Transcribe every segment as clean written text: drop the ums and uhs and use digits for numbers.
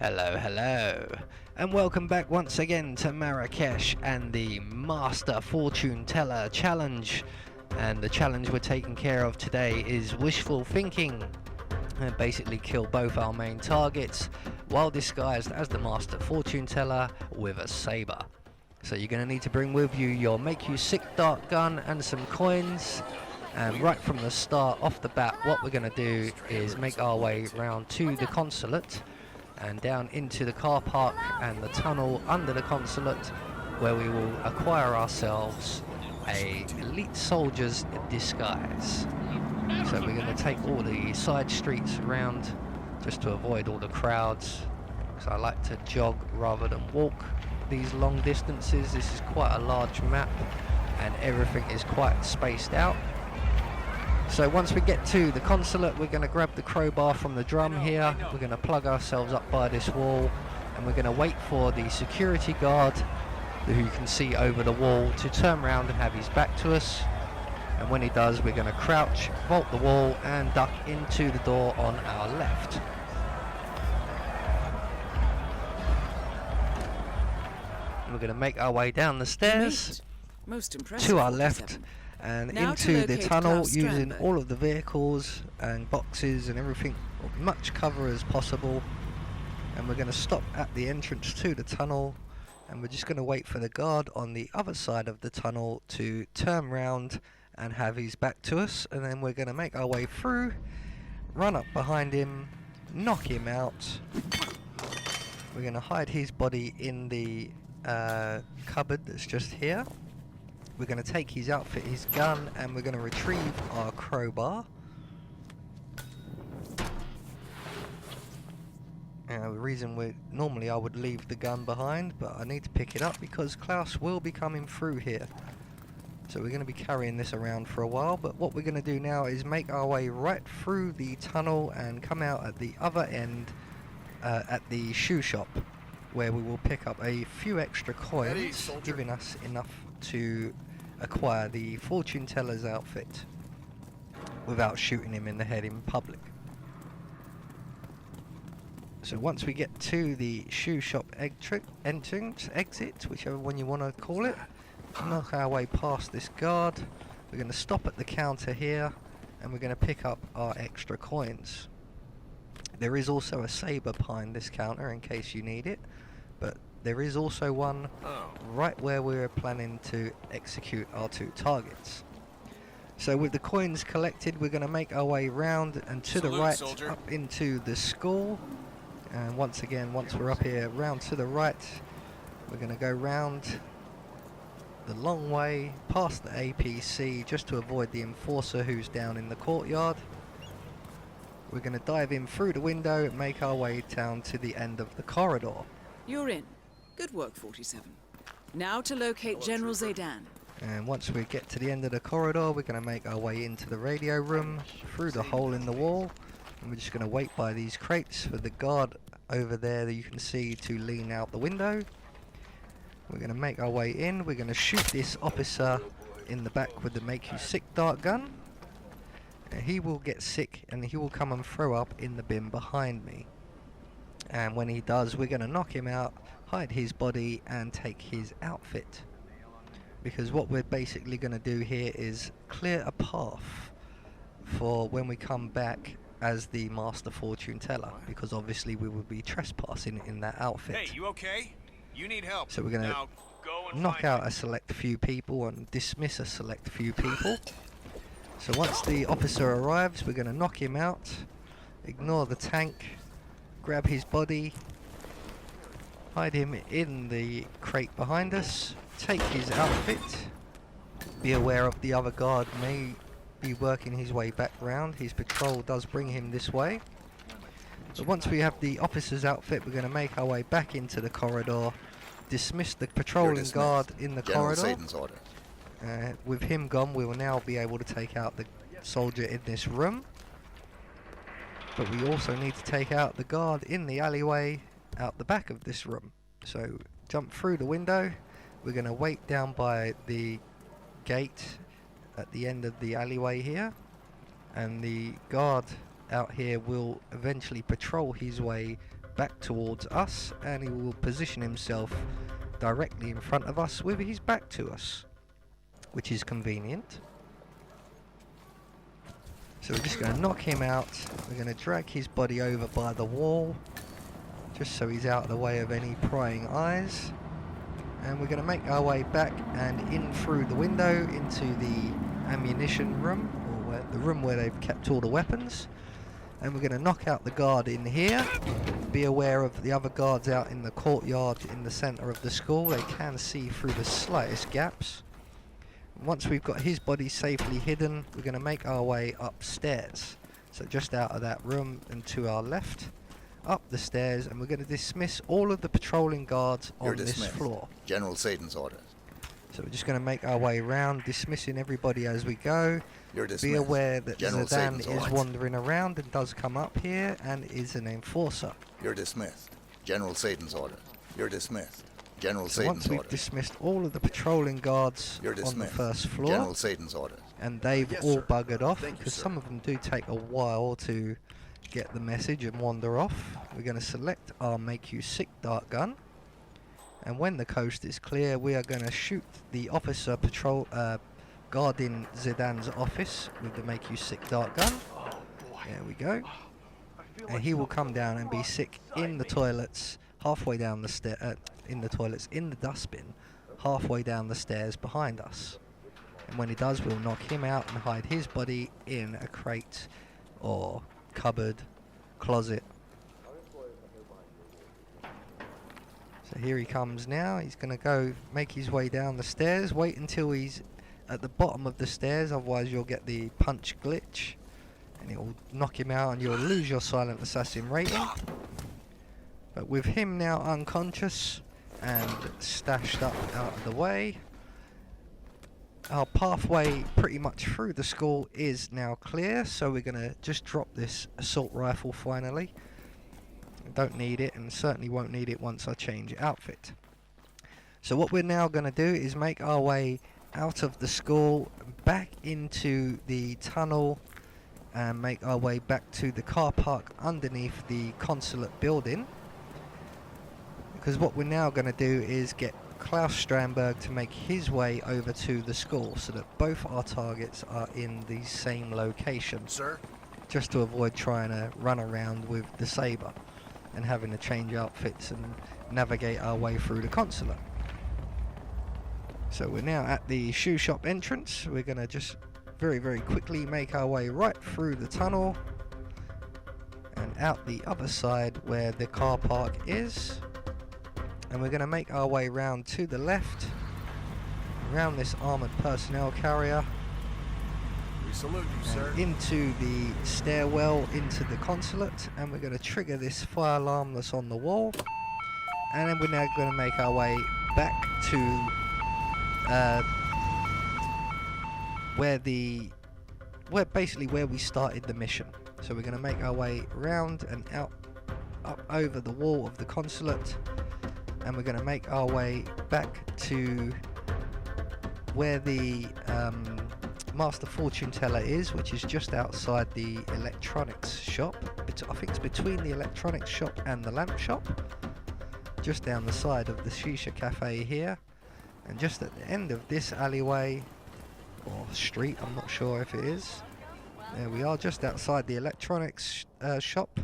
Hello, hello, and welcome back once again to Marrakesh and the Master Fortune Teller Challenge. And the challenge we're taking care of today is Wishful Thinking, and basically kill both our main targets while disguised as the Master Fortune Teller with a saber. So you're going to need to bring with you your make you sick dart gun and some coins. And right from the start, off the bat, what we're going to do is make our way round to the consulate and down into the car park and the tunnel under the consulate, where we will acquire ourselves a elite soldier's disguise. So we're going to take all the side streets around just to avoid all the crowds, because I like to jog rather than walk these long distances. This is quite a large map and everything is quite spaced out. So once we get to the consulate, we're going to grab the crowbar from the drum here. We're going to plug ourselves up by this wall, and we're going to wait for the security guard, who you can see over the wall, to turn around and have his back to us. And when he does, we're going to crouch, vault the wall and duck into the door on our left. And we're going to make our way down the stairs to our left and now into the tunnel, using all of the vehicles and boxes and everything, much cover as possible. And we're going to stop at the entrance to the tunnel, and we're just going to wait for the guard on the other side of the tunnel to turn round and have his back to us. And then we're going to make our way through, run up behind him, knock him out. We're going to hide his body in the cupboard that's just here. We're going to take his outfit, his gun, and we're going to retrieve our crowbar. The reason normally I would leave the gun behind, but I need to pick it up because Klaus will be coming through here. So we're going to be carrying this around for a while, but what we're going to do now is make our way right through the tunnel and come out at the other end at the shoe shop, where we will pick up a few extra coins, giving us enough to acquire the fortune teller's outfit without shooting him in the head in public. So once we get to the shoe shop entrance, exit, whichever one you want to call it, knock our way past this guard. We're going to stop at the counter here, and we're going to pick up our extra coins. There is also a saber behind this counter in case you need it, but there is also one right where we're planning to execute our two targets. So with the coins collected, we're going to make our way round and to the right, soldier, up into the school. And once again, once we're up here, round to the right, we're going to go round the long way past the APC just to avoid the enforcer who's down in the courtyard. We're going to dive in through the window and make our way down to the end of the corridor. You're in. Good work, 47. Now to locate General Zaydan. And once we get to the end of the corridor, we're going to make our way into the radio room, through the hole in the wall, and we're just going to wait by these crates for the guard over there that you can see to lean out the window. We're going to make our way in. We're going to shoot this officer in the back with the make you sick dart gun. And he will get sick and he will come and throw up in the bin behind me. And when he does, we're going to knock him out, hide his body and take his outfit. Because what we're basically going to do here is clear a path for when we come back as the Master Fortune Teller, because obviously we will be trespassing in that outfit. Hey, you okay? You need help. So we're going to knock out a select few people and dismiss a select few people. So once the officer arrives, we're going to knock him out, ignore the tank, grab his body, hide him in the crate behind us, take his outfit. Be aware of the other guard may be working his way back round. His patrol does bring him this way. So once we have the officer's outfit, we're going to make our way back into the corridor, dismiss the patrolling guard in the corridor. With him gone, we will now be able to take out the soldier in this room. But we also need to take out the guard in the alleyway out the back of this room. So jump through the window. We're going to wait down by the gate at the end of the alleyway here, and the guard out here will eventually patrol his way back towards us, and he will position himself directly in front of us with his back to us, which is convenient. So we're just going to knock him out. We're going to drag his body over by the wall, just so he's out of the way of any prying eyes. And we're going to make our way back and in through the window into the ammunition room, or the room where they've kept all the weapons. And we're going to knock out the guard in here. Be aware of the other guards out in the courtyard in the centre of the school. They can see through the slightest gaps. Once we've got his body safely hidden, we're going to make our way upstairs. So just out of that room and to our left, up the stairs, and we're going to dismiss all of the patrolling guards on this floor. General Satan's orders. So we're just going to make our way around, dismissing everybody as we go. You're dismissed. Be aware that General Zidane Satan's is orders. wandering around and does come up here and is an enforcer. You're dismissed. General Satan's orders. You're dismissed. General So Satan's once we've orders. dismissed all of the patrolling guards You're on the dismissed. first floor, General Satan's orders. and they've Yes, all sir. buggered off, Thank you, because sir. some of them do take a while to get the message and wander off. We're going to select our Make You Sick dart gun, and when the coast is clear, we are going to shoot the officer guarding Zidane's office with the Make You Sick dart gun. There we go. And he will come down and be sick in the toilets, halfway down the in the dustbin, halfway down the stairs behind us. And when he does, we'll knock him out and hide his body in a crate or cupboard, closet. So here he comes now. He's going to go make his way down the stairs. Wait until he's at the bottom of the stairs, otherwise you'll get the punch glitch and it will knock him out and you'll lose your silent assassin rating. But with him now unconscious and stashed up out of the way, our pathway pretty much through the school is now clear, so we're going to just drop this assault rifle finally. Don't need it, and certainly won't need it once I change outfit. So what we're now going to do is make our way out of the school, back into the tunnel, and make our way back to the car park underneath the consulate building. Because what we're now going to do is get Klaus Strandberg to make his way over to the school, so that both our targets are in the same location. Sir? Just to avoid trying to run around with the saber and having to change outfits and navigate our way through the consulate. So we're now at the shoe shop entrance. We're going to just very, very quickly make our way right through the tunnel and out the other side where the car park is. And we're going to make our way round to the left, around this armoured personnel carrier, We salute you, sir. into the stairwell into the consulate, and we're going to trigger this fire alarm that's on the wall. And then we're now going to make our way back to where we started the mission. So we're going to make our way round and out, up over the wall of the consulate, and we're going to make our way back to where the Master FortuneTeller is, which is just outside the electronics shop. I think it's between the electronics shop and the lamp shop, just down the side of the Shisha Cafe here. And just at the end of this alleyway, or street, I'm not sure if it is, there we are, just outside the electronics shop,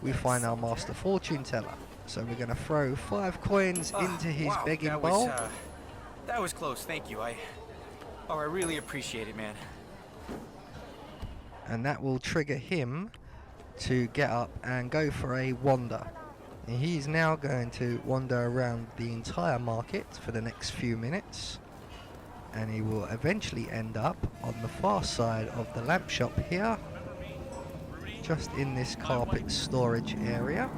we find our Master FortuneTeller. So we're going to throw 5 coins into his begging bowl. That was close, thank you. I really appreciate it, man. And that will trigger him to get up and go for a wander. And he's now going to wander around the entire market for the next few minutes, and he will eventually end up on the far side of the lamp shop here, just in this carpet storage area.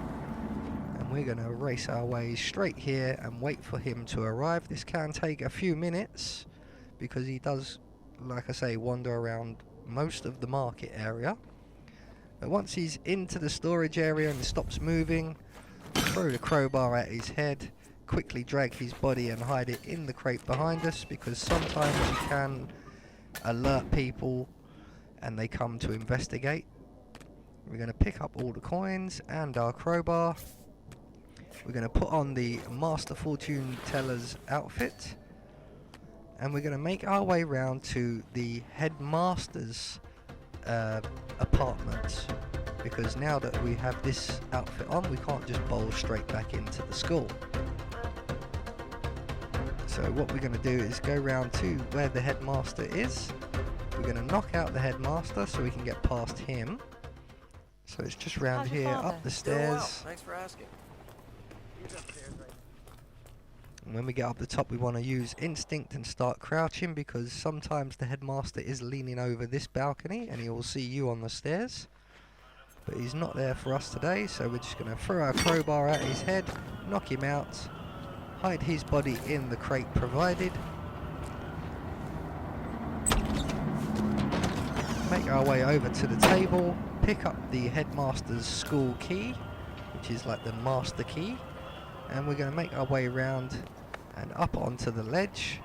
And we're going to race our way straight here and wait for him to arrive. This can take a few minutes because he does, like I say, wander around most of the market area. But once he's into the storage area and stops moving, throw the crowbar at his head, quickly drag his body and hide it in the crate behind us, because sometimes you can alert people and they come to investigate. We're going to pick up all the coins and our crowbar. We're going to put on the Master Fortune Teller's outfit. And we're going to make our way round to the headmaster's apartment. Because now that we have this outfit on, we can't just bowl straight back into the school. So what we're going to do is go round to where the headmaster is. We're going to knock out the headmaster so we can get past him. So it's just round here, up the stairs. Thanks for asking. And when we get up the top, we want to use instinct and start crouching, because sometimes the headmaster is leaning over this balcony and he will see you on the stairs. But he's not there for us today, so we're just going to throw our crowbar at his head, knock him out, hide his body in the crate provided. Make our way over to the table, pick up the headmaster's school key, which is like the master key, and we're going to make our way around and up onto the ledge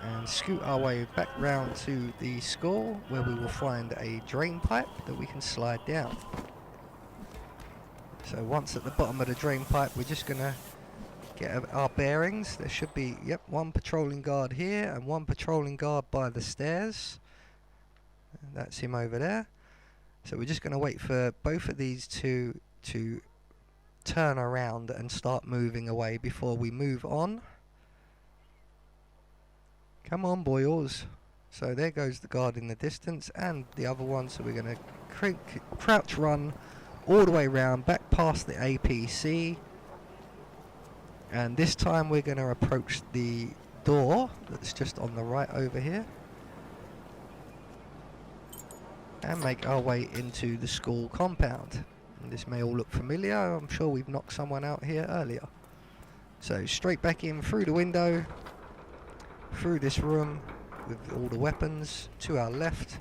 and scoot our way back round to the school, where we will find a drain pipe that we can slide down. So once at the bottom of the drain pipe, we're just going to get our bearings. There should be, yep, one patrolling guard here and one patrolling guard by the stairs. That's him over there. So we're just going to wait for both of these two to turn around and start moving away before we move on. Come on, boys. So there goes the guard in the distance and the other one. So we're going to crouch run all the way around back past the APC. And this time we're going to approach the door that's just on the right over here. And make our way into the school compound. And this may all look familiar. I'm sure we've knocked someone out here earlier. So straight back in through the window, through this room with all the weapons, to our left,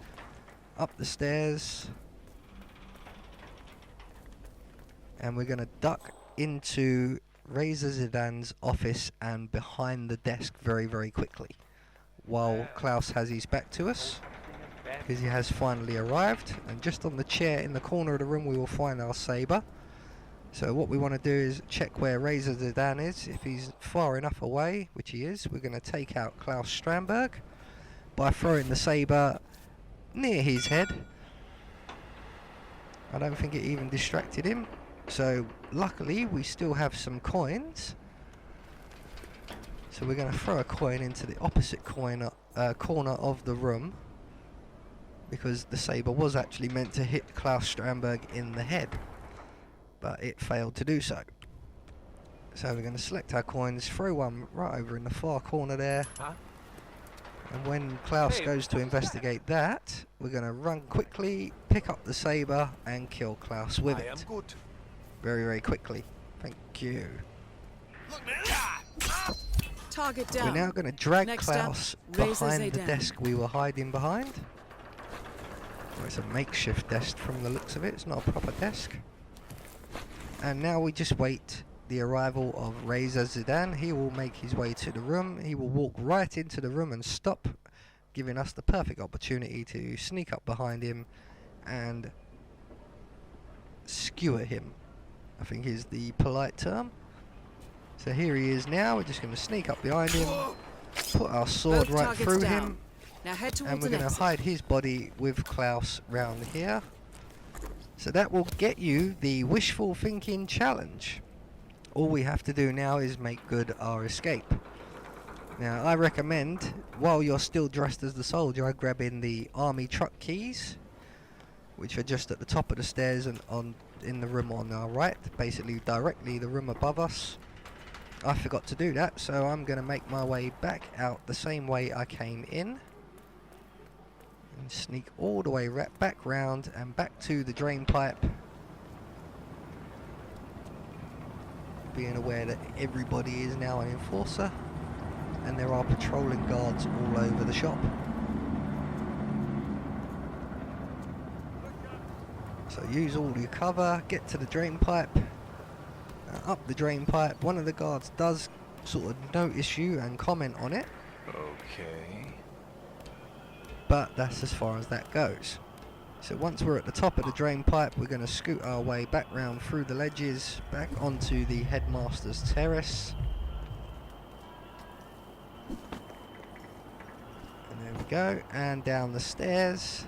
up the stairs, and we're going to duck into Razor Zidane's office and behind the desk very, very quickly, while Klaus has his back to us, because he has finally arrived. And just on the chair in the corner of the room we will find our saber. So what we want to do is check where Razor Zidane is. If he's far enough away, which he is, we're going to take out Klaus Strandberg by throwing the saber near his head. I don't think it even distracted him. So luckily we still have some coins. So we're going to throw a coin into the opposite corner of the room, because the saber was actually meant to hit Klaus Strandberg in the head, but it failed to do so. So we're going to select our coins, throw one right over in the far corner there. And when Klaus goes to investigate that, we're going to run quickly, pick up the saber and kill Klaus with it. Very, very quickly. Thank you. Target down. We're now going to drag Next Klaus up, Razor behind the Zidane. desk we were hiding behind. Well, it's a makeshift desk from the looks of it. It's not a proper desk. And now we just wait the arrival of Razor Zidane. He will make his way to the room. He will walk right into the room and stop, giving us the perfect opportunity to sneak up behind him and skewer him, I think is the polite term. So here he is now. We're just going to sneak up behind him, put our sword Both right targets through down. him, Now head towards and we're the going to exit. hide his body with Klaus round here. So that will get you the Wishful Thinking challenge. All we have to do now is make good our escape. Now I recommend, while you're still dressed as the soldier, grabbing the army truck keys, which are just at the top of the stairs and in the room on our right, basically directly the room above us. I forgot to do that, so I'm going to make my way back out the same way I came in. And sneak all the way back round and back to the drain pipe. Being aware that everybody is now an enforcer, and there are patrolling guards all over the shop. So use all your cover, get to the drain pipe, up the drain pipe. One of the guards does sort of notice you and comment on it. Okay. But that's as far as that goes. So once we're at the top of the drain pipe, we're going to scoot our way back round through the ledges, back onto the headmaster's terrace. And there we go, and down the stairs.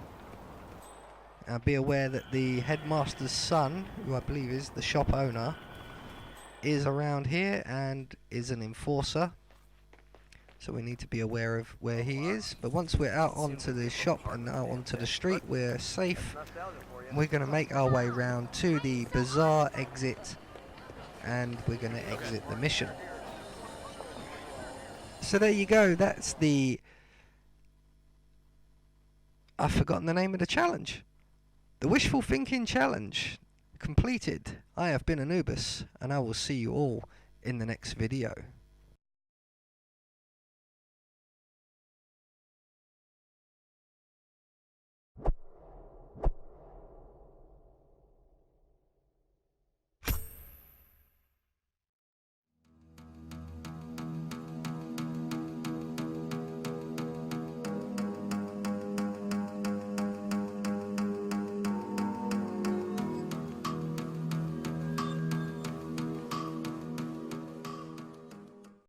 Now be aware that the headmaster's son, who I believe is the shop owner, is around here and is an enforcer. So we need to be aware of where he is. But once we're out onto the shop and out onto the street, we're safe. We're going to make our way round to the bazaar exit, and we're going to exit the mission. So there you go. That's the... I've forgotten the name of the challenge. The Wishful Thinking Challenge completed. I have been Anubis, and I will see you all in the next video.